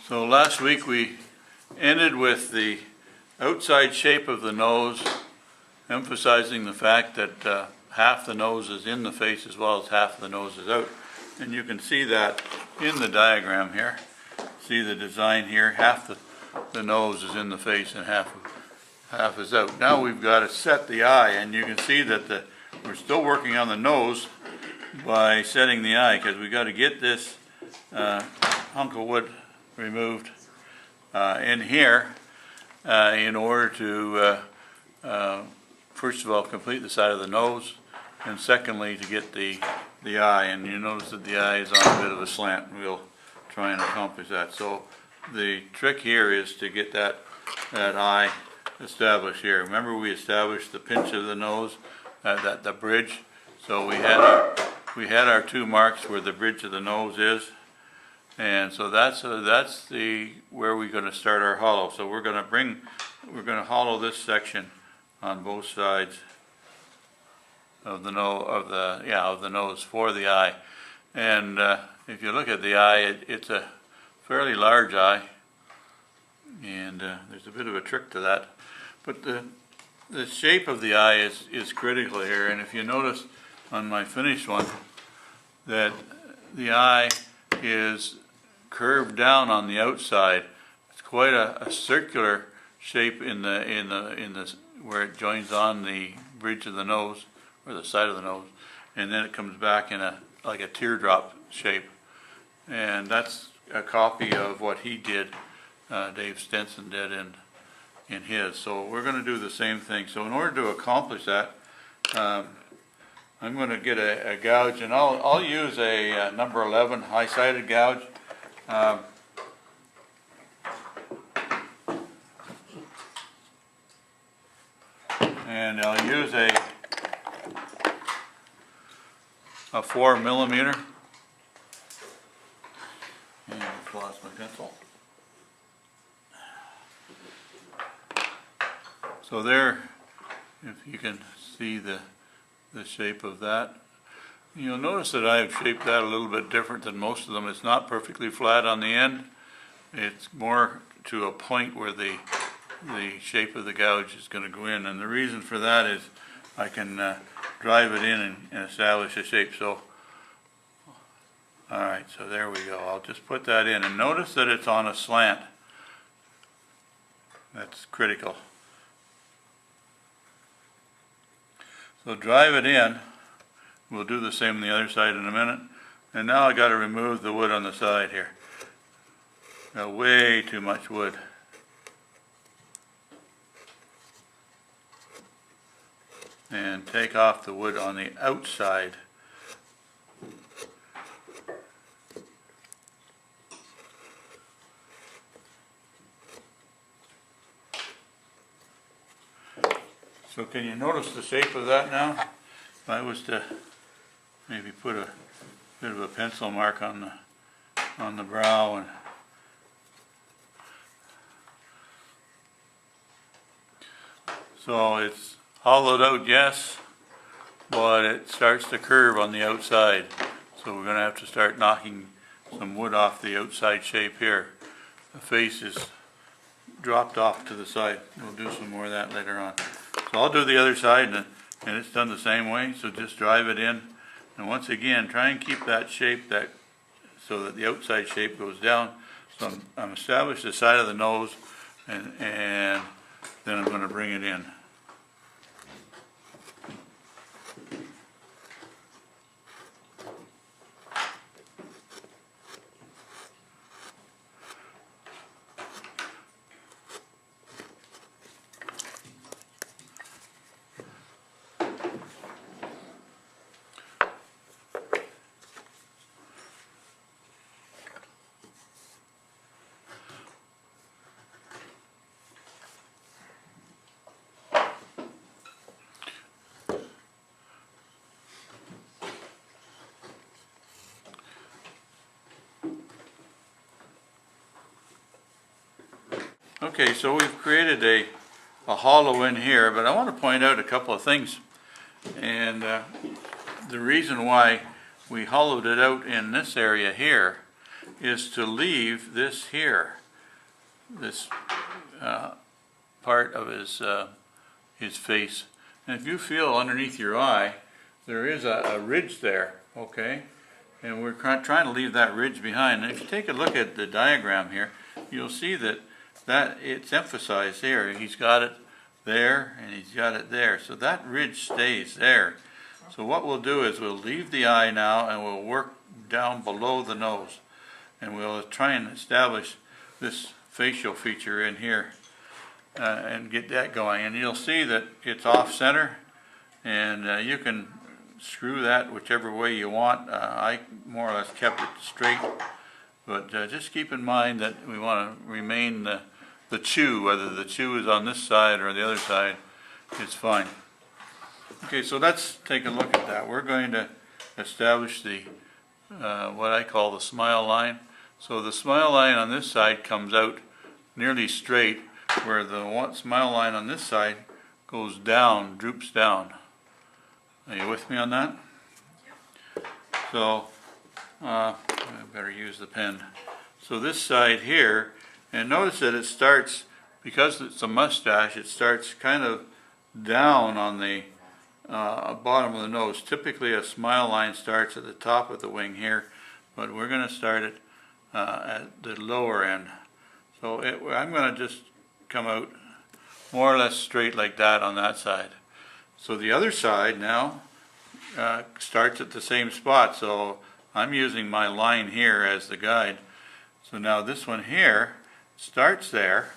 So last week we ended with the outside shape of the nose, emphasizing the fact that half the nose is in the face as well as half the nose is out. And you can see that in the diagram here. See the design here, half the nose is in the face and half is out. Now we've got to set the eye, and you can see that we're still working on the nose by setting the eye, because we got to get this hunk of wood removed in here in order to first of all complete the side of the nose, and secondly to get the eye. And you notice that the eye is on a bit of a slant, and we'll try and accomplish that. So the trick here is to get that eye established here. Remember, we established the pinch of the nose, the bridge. So we had our two marks where the bridge of the nose is, and so that's where we're going to start our hollow. So we're going to hollow this section on both sides of the nose for the eye. And if you look at the eye, it's a fairly large eye, and there's a bit of a trick to that. But the shape of the eye is critical here. And if you notice on my finished one that the eye is curved down on the outside, it's quite a circular shape in the where it joins on the bridge of the nose or the side of the nose, and then it comes back in like a teardrop shape. And that's a copy of what he did, Dave Stenson did in his. So we're going to do the same thing. So in order to accomplish that, I'm going to get a gouge, and I'll use a number 11 high-sided gouge. And I'll use a 4mm. And I've lost my pencil. So there, if you can see the shape of that, you'll notice that I've shaped that a little bit different than most of them. It's not perfectly flat on the end. It's more to a point where the shape of the gouge is going to go in, and the reason for that is I can drive it in and establish a shape. So, all right, so there we go. I'll just put that in, and notice that it's on a slant. That's critical. So drive it in. We'll do the same on the other side in a minute. And now I got to remove the wood on the side here. Got way too much wood. And take off the wood on the outside. So can you notice the shape of that now? If I was to maybe put a bit of a pencil mark on the brow, and so it's hollowed out, yes, but it starts to curve on the outside. So we're going to have to start knocking some wood off the outside shape here. The face is dropped off to the side. We'll do some more of that later on. So I'll do the other side, and it's done the same way. So just drive it in, and once again try and keep that shape so that the outside shape goes down. So I'm established the side of the nose, and then I'm going to bring it in. Okay, so we've created a hollow in here, but I want to point out a couple of things. And the reason why we hollowed it out in this area here is to leave this here, this part of his face. And if you feel underneath your eye, there is a ridge there, okay? And we're trying to leave that ridge behind. And if you take a look at the diagram here, you'll see that it's emphasized here. He's got it there and he's got it there. So that ridge stays there. So what we'll do is we'll leave the eye now and we'll work down below the nose. And we'll try and establish this facial feature in here and get that going. And you'll see that it's off center, and you can screw that whichever way you want. I more or less kept it straight, but just keep in mind that we want to remain the chew, whether the chew is on this side or the other side, it's fine. Okay, so let's take a look at that. We're going to establish the what I call the smile line. So the smile line on this side comes out nearly straight, where the smile line on this side goes down, droops down. Are you with me on that? So I better use the pen. So this side here, and notice that it starts, because it's a mustache, it starts kind of down on the bottom of the nose. Typically a smile line starts at the top of the wing here, but we're going to start it at the lower end. So I'm going to just come out more or less straight like that on that side. So the other side now starts at the same spot. So I'm using my line here as the guide. So now this one here starts there,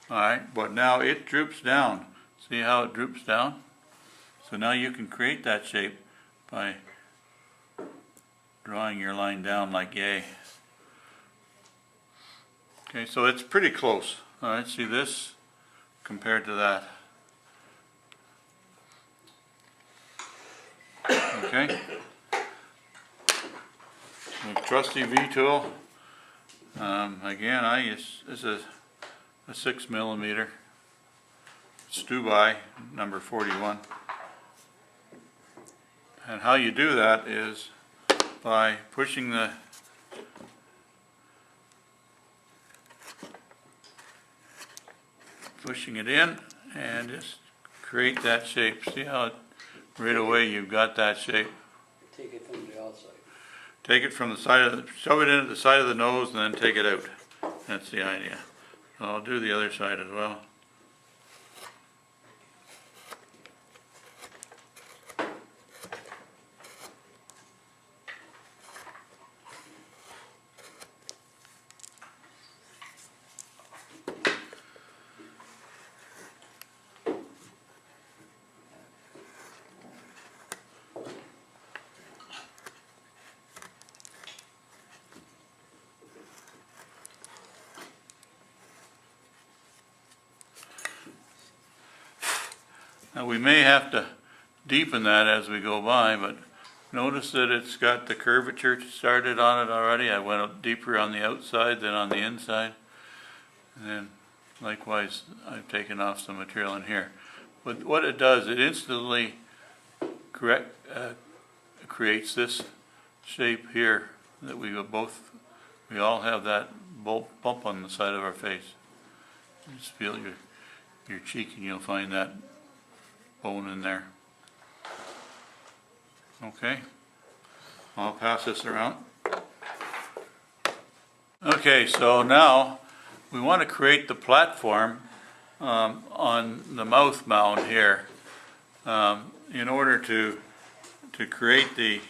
all right, but now it droops down. See how it droops down? So now you can create that shape by drawing your line down like yay. Okay, so it's pretty close. All right, see this compared to that. Okay. The trusty V-tool. Again, I use this is a 6mm Stubai number 41. And how you do that is by pushing it in and just create that shape. See how right away you've got that shape. Take it from the outside. Take it from the side of shove it in at the side of the nose and then take it out. That's the idea. So I'll do the other side as well. Now we may have to deepen that as we go by, but notice that it's got the curvature started on it already. I went up deeper on the outside than on the inside. And then likewise I've taken off some material in here. But what it does, it instantly creates this shape here that we all have that bump on the side of our face. Just feel your cheek and you'll find that bone in there. Okay, I'll pass this around. Okay, so now we want to create the platform on the mouth mound here in order to create the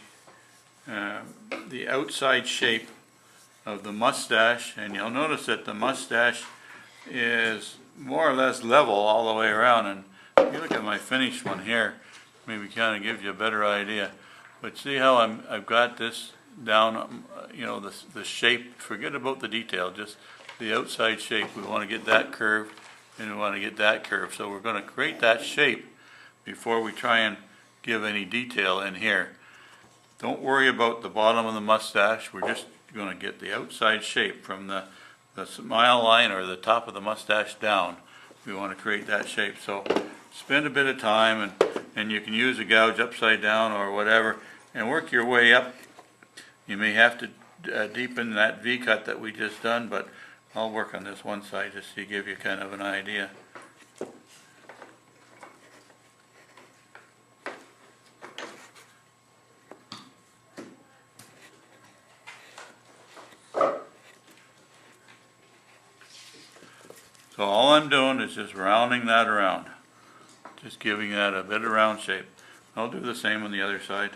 outside shape of the mustache. And you'll notice that the mustache is more or less level all the way around. And if you look at my finished one here, maybe kind of gives you a better idea. But see how I've got this down, you know, the shape, forget about the detail, just the outside shape. We want to get that curved and we want to get that curved. So we're going to create that shape before we try and give any detail in here. Don't worry about the bottom of the mustache. We're just going to get the outside shape from the smile line or the top of the mustache down. We want to create that shape. So spend a bit of time, and you can use a gouge upside down or whatever and work your way up. You may have to deepen that V-cut that we just done, but I'll work on this one side just to give you kind of an idea. So all I'm doing is just rounding that around, just giving that a bit of round shape. I'll do the same on the other side.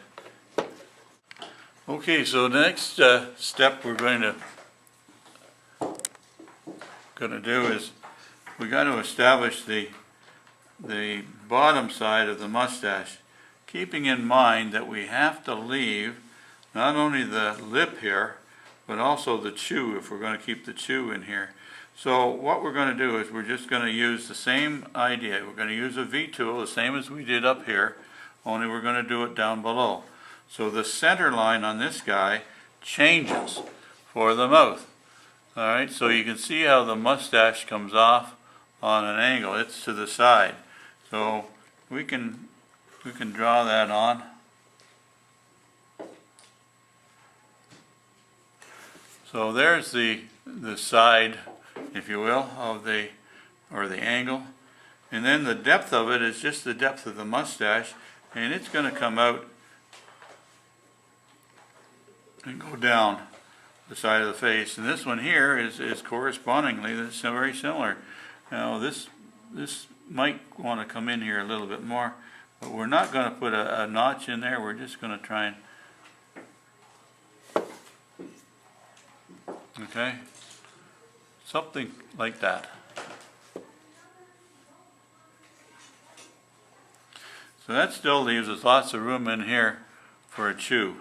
Okay, so the next step we're going to do is we got to establish the bottom side of the mustache, keeping in mind that we have to leave not only the lip here, but also the chew if we're going to keep the chew in here. So what we're going to do is we're just going to use the same idea. We're going to use a V-tool, the same as we did up here, only we're going to do it down below. So the center line on this guy changes for the mouth. All right, so you can see how the mustache comes off on an angle. It's to the side. So we can draw that on. So there's the side, if you will, of the angle. And then the depth of it is just the depth of the mustache, and it's going to come out and go down the side of the face. And this one here is correspondingly that's very similar. Now this might want to come in here a little bit more, but we're not going to put a notch in there. We're just going to try and, okay, something like that. So that still leaves us lots of room in here for a chew.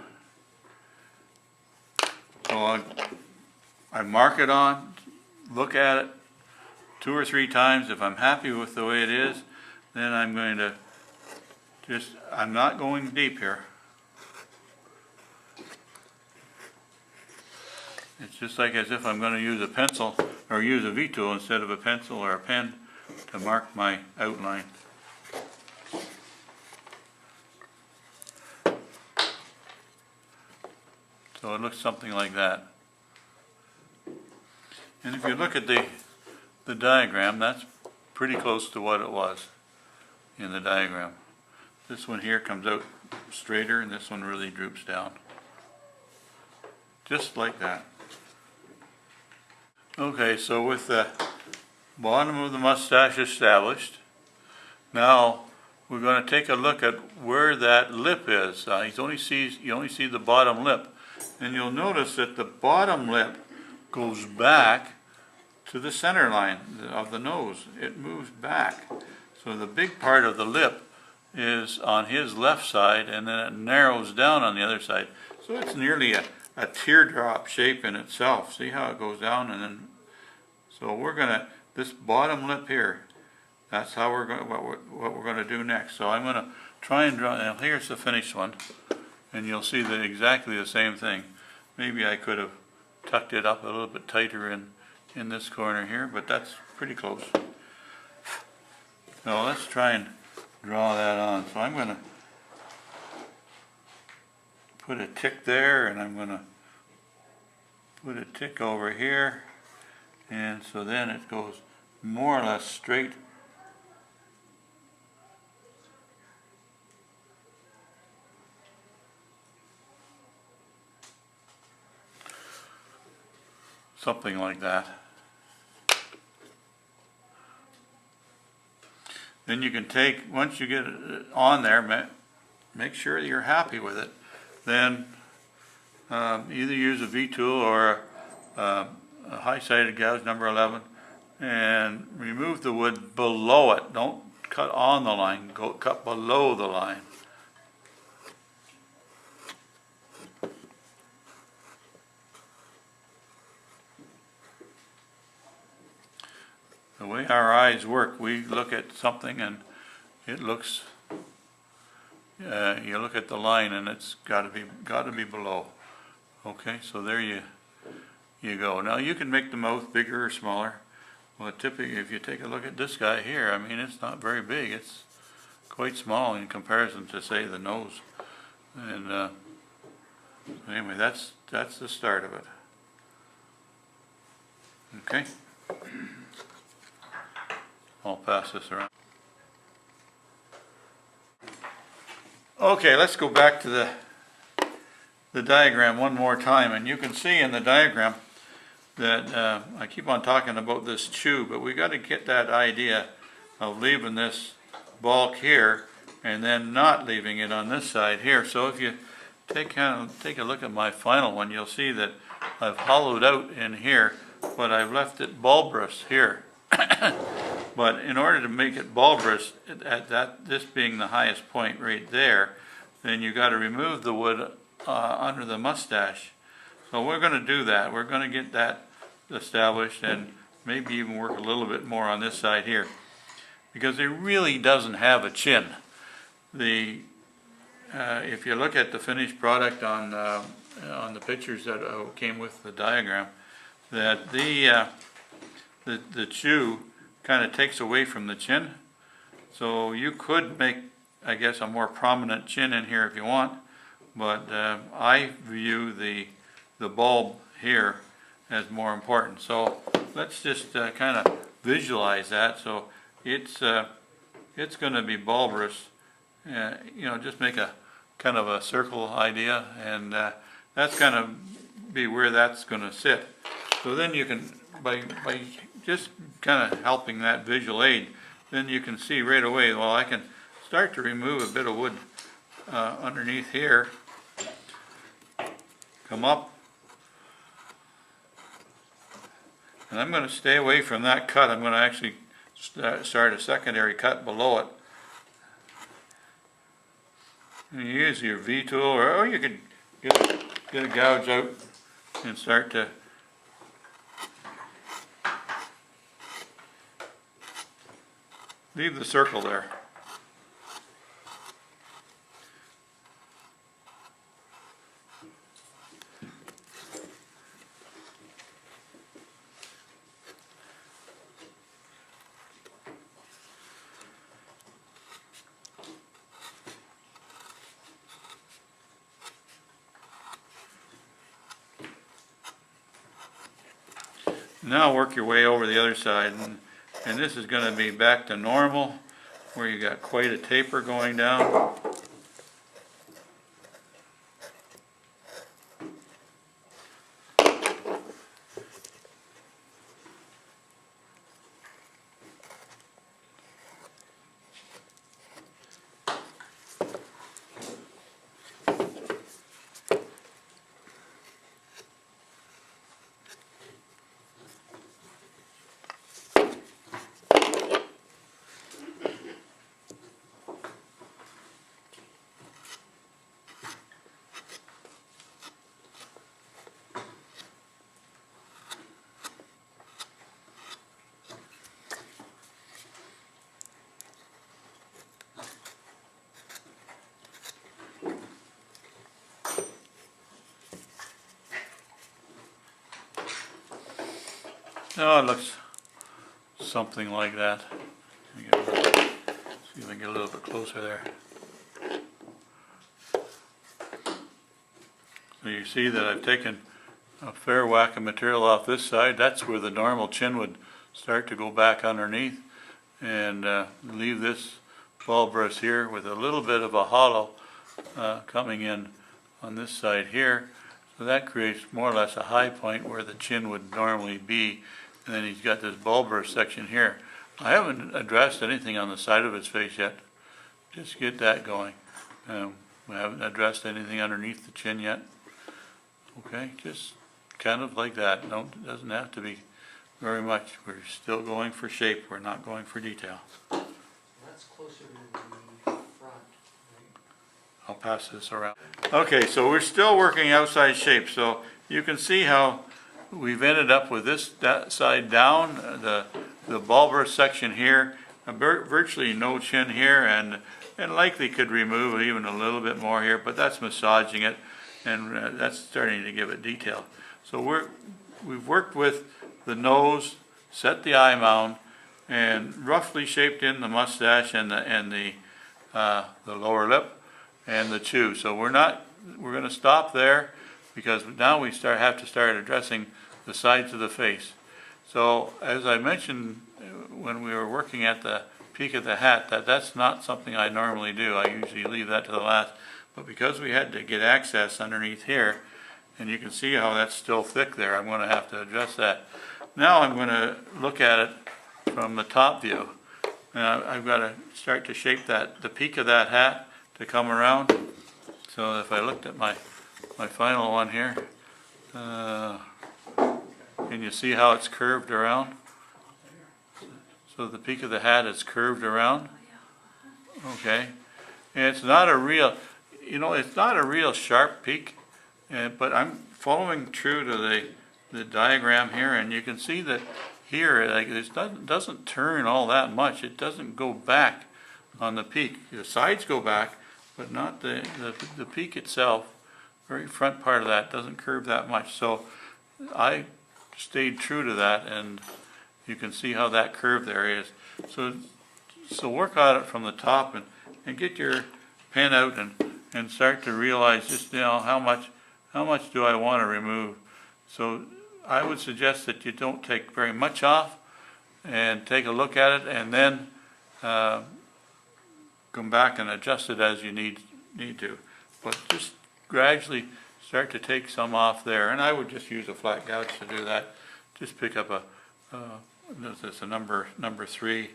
So I mark it on, look at it 2 or 3 times. If I'm happy with the way it is, then I'm going to I'm not going deep here. It's just like as if I'm going to use a pencil or use a V-tool instead of a pencil or a pen to mark my outline. So it looks something like that. And if you look at the diagram, that's pretty close to what it was in the diagram. This one here comes out straighter and this one really droops down. Just like that. Okay, so with the bottom of the mustache established, now we're going to take a look at where that lip is. You only see the bottom lip. And you'll notice that the bottom lip goes back to the center line of the nose. It moves back. So the big part of the lip is on his left side, and then it narrows down on the other side. So it's nearly a teardrop shape in itself. See how it goes down, and then so we're gonna this bottom lip here. That's how we're going. What we're going to do next. So I'm going to try and draw. Now here's the finished one. And you'll see that exactly the same thing. Maybe I could have tucked it up a little bit tighter in this corner here, but that's pretty close. Now let's try and draw that on. So I'm going to put a tick there, and I'm going to put a tick over here, and so then it goes more or less straight . Something like that. Then you can take, once you get it on there, make sure you're happy with it. Then either use a V-tool or a high-sided gouge number 11 and remove the wood below it. Don't cut on the line, cut below the line. The way our eyes work, we look at something and it looks, you look at the line and it's got to be below. Okay, so there you go. Now you can make the mouth bigger or smaller. Well, typically, if you take a look at this guy here, I mean, it's not very big. It's quite small in comparison to, say, the nose. And Anyway, that's the start of it. Okay. I'll pass this around. Okay, let's go back to the diagram one more time, and you can see in the diagram that I keep on talking about this chew, but we got to get that idea of leaving this bulk here and then not leaving it on this side here. So if you take a look at my final one, you'll see that I've hollowed out in here, but I've left it bulbous here. But in order to make it bulbous, this being the highest point right there, then you got to remove the wood under the mustache. So we're going to do that. We're going to get that established and maybe even work a little bit more on this side here, because it really doesn't have a chin. If you look at the finished product on the pictures that came with the diagram, that the chew kind of takes away from the chin. So you could make, I guess, a more prominent chin in here if you want, but I view the bulb here as more important. So let's just kind of visualize that. So it's going to be bulbous. Just make a kind of a circle idea, and that's going to be where that's going to sit. So then you can, by just kind of helping that visual aid, then you can see right away, well, I can start to remove a bit of wood underneath here, come up, and I'm going to stay away from that cut. I'm going to actually start a secondary cut below it. And you use your V-tool, or you could get a gouge out and start to leave the circle there. Now work your way over the other side, and this is going to be back to normal, where you got quite a taper going down. Oh, it looks something like that. See if I can get a little bit closer there. So you see that I've taken a fair whack of material off this side. That's where the normal chin would start to go back underneath, and leave this bulbous here with a little bit of a hollow coming in on this side here. So that creates more or less a high point where the chin would normally be, and then he's got this bulbous section here. I haven't addressed anything on the side of his face yet. Just get that going. We haven't addressed anything underneath the chin yet. Okay, just kind of like that. No, it doesn't have to be very much. We're still going for shape. We're not going for detail. That's closer to the front, right? I'll pass this around. Okay, so we're still working outside shape. So you can see how we've ended up with this side down, the bulbous section here, virtually no chin here, and likely could remove even a little bit more here, but that's massaging it, and that's starting to give it detail. So we've worked with the nose, set the eye mound, and roughly shaped in the mustache and the lower lip and the chew. So we're not gonna stop there, because now we have to start addressing the sides of the face. So, as I mentioned when we were working at the peak of the hat, that's not something I normally do. I usually leave that to the last. But because we had to get access underneath here, and you can see how that's still thick there, I'm gonna have to address that. Now I'm gonna look at it from the top view. And I've gotta start to shape the peak of that hat to come around. So if I looked at my final one here, can you see how it's curved around? So the peak of the hat is curved around. Okay. And it's not a real, it's not a real sharp peak, but I'm following true to the diagram here, and you can see that here, like, it doesn't turn all that much. It doesn't go back on the peak. The sides go back, but not the peak itself. Very front part of that doesn't curve that much. So I stayed true to that, and you can see how that curve there is. So work on it from the top, and get your pen out and start to realize just how much do I want to remove. So I would suggest that you don't take very much off, and take a look at it, and then come back and adjust it as you need to. But just gradually start to take some off there, and I would just use a flat gouge to do that. Just pick up this a number 3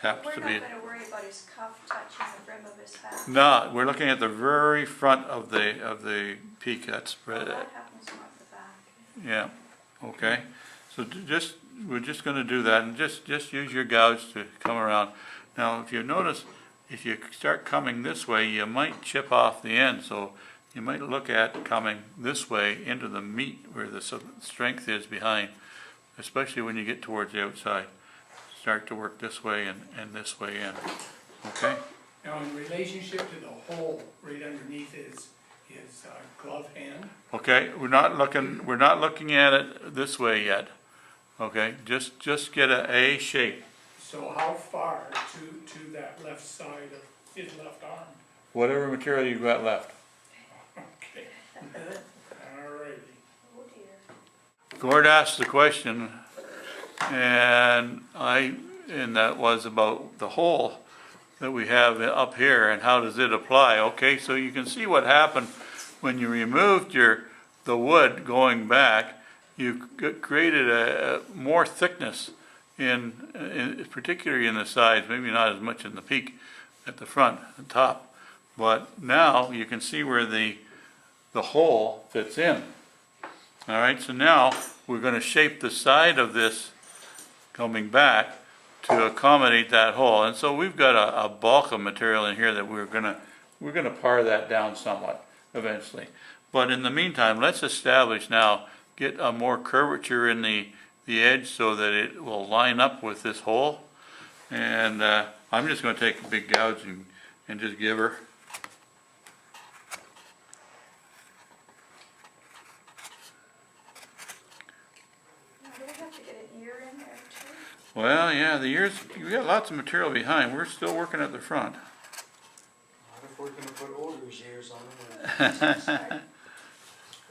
happens We're to not be. going to worry about his cuff touching the brim of his hat. No, we're looking at the very front of the peak. That's Well, that happens more at the back. yeah. Okay. So we're just going to do that, and just use your gouge to come around. Now, if you notice, if you start coming this way, you might chip off the end. So you might look at coming this way into the meat where the strength is behind, especially when you get towards the outside. Start to work this way and this way in. Okay? Now, in relationship to the hole right underneath his glove hand, Okay, we're not looking at it this way yet. Okay, just get a shape. so how far to that left side of his left arm? Whatever material you've got left. Okay, all righty. Oh dear. Gord asked the question, and that was about the hole that we have up here and how does it apply. Okay, so you can see what happened when you removed the wood going back. You created a more thickness particularly in the sides, maybe not as much in the peak at the front and top, but now you can see where the hole fits in. All right, so now we're going to shape the side of this coming back to accommodate that hole, and so we've got a bulk of material in here that we're gonna par that down somewhat eventually. But in the meantime, let's establish now, get a more curvature in the edge so that it will line up with this hole. And I'm just going to take a big gouge and just give her. Now, do we have to get an ear in there too? Well, yeah, the ears, we got lots of material behind. We're still working at the front. What if we're gonna put odor's ears on them?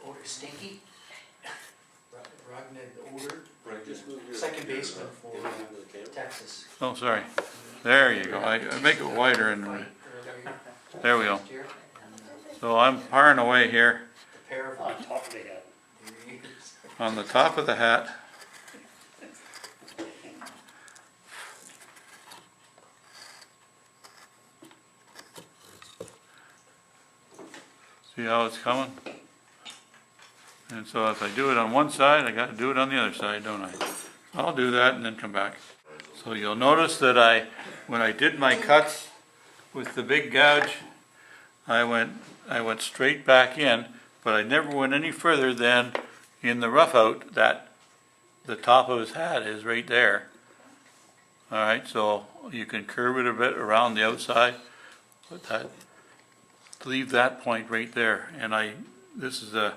Odor stinky? Ragnar Odor, Right, just move your. second baseman for Can you move the camera? Texas. Oh, sorry. There you go. I make it wider, and Fight earlier there we go. last year, and So I'm paring away here the pair of On top of the head. their ears. on the top of the hat. See how it's coming? And so if I do it on one side, I got to do it on the other side, don't I? I'll do that and then come back. So you'll notice that when I did my cuts with the big gouge, I went straight back in, but I never went any further than in the rough out that the top of his hat is right there. All right, so you can curve it a bit around the outside, but leave that point right there. And this is a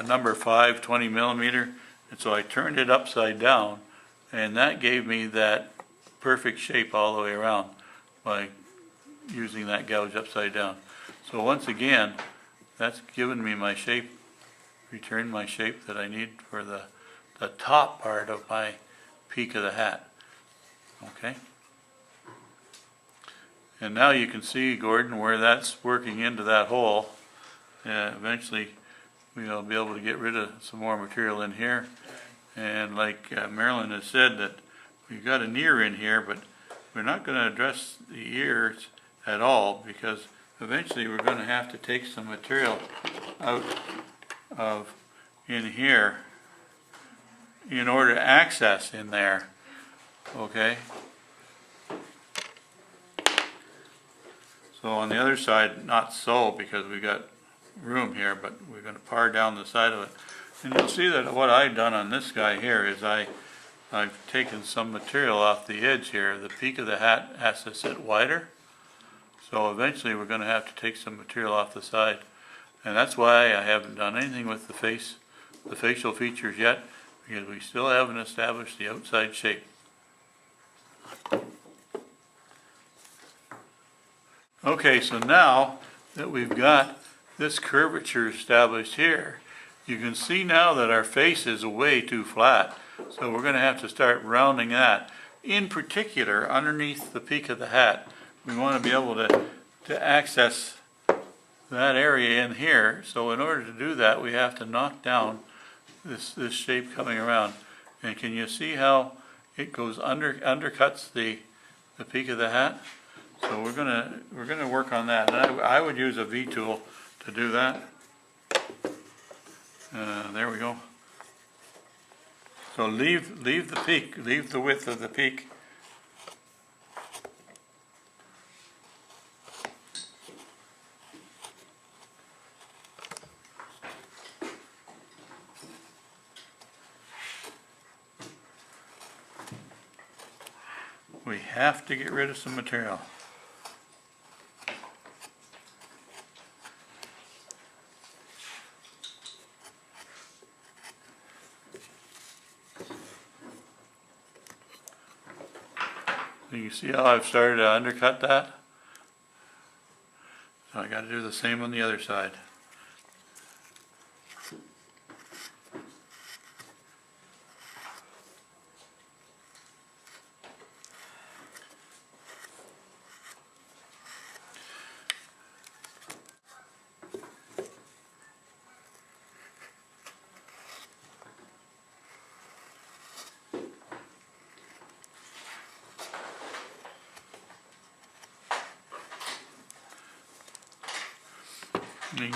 number 5, 20 millimeter, and so I turned it upside down, and that gave me that perfect shape all the way around by using that gouge upside down. So once again, that's given me my shape, returned my shape that I need for the top part of my peak of the hat. Okay? And now you can see, Gordon, where that's working into that hole. Eventually, we'll be able to get rid of some more material in here. And like Marilyn has said, that we've got an ear in here, but we're not going to address the ears at all, because eventually we're going to have to take some material out of in here in order to access in there. Okay? So on the other side, not so, because we got room here, but we're going to par down the side of it. And you'll see that what I've done on this guy here is I've taken some material off the edge here. The peak of the hat has to sit wider. So eventually we're going to have to take some material off the side. And that's why I haven't done anything with the face, the facial features yet, because we still haven't established the outside shape. Okay, so now that we've got this curvature established here, you can see now that our face is way too flat. So we're going to have to start rounding that. In particular, underneath the peak of the hat, we want to be able to access that area in here. So in order to do that, we have to knock down this shape coming around. And can you see how it goes undercuts the peak of the hat? So we're gonna work on that. And I would use a V tool to do that. There we go. So leave the peak, leave the width of the peak. We have to get rid of some material. So you see how I've started to undercut that? So I got to do the same on the other side.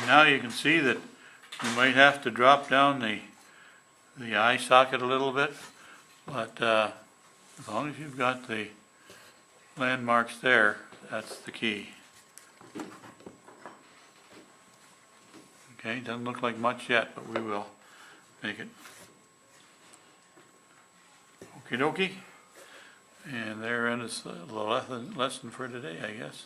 Now you can see that you might have to drop down the eye socket a little bit, but as long as you've got the landmarks there, that's the key. Okay, doesn't look like much yet, but we will make it. Okie dokie. And there ends the lesson for today, I guess.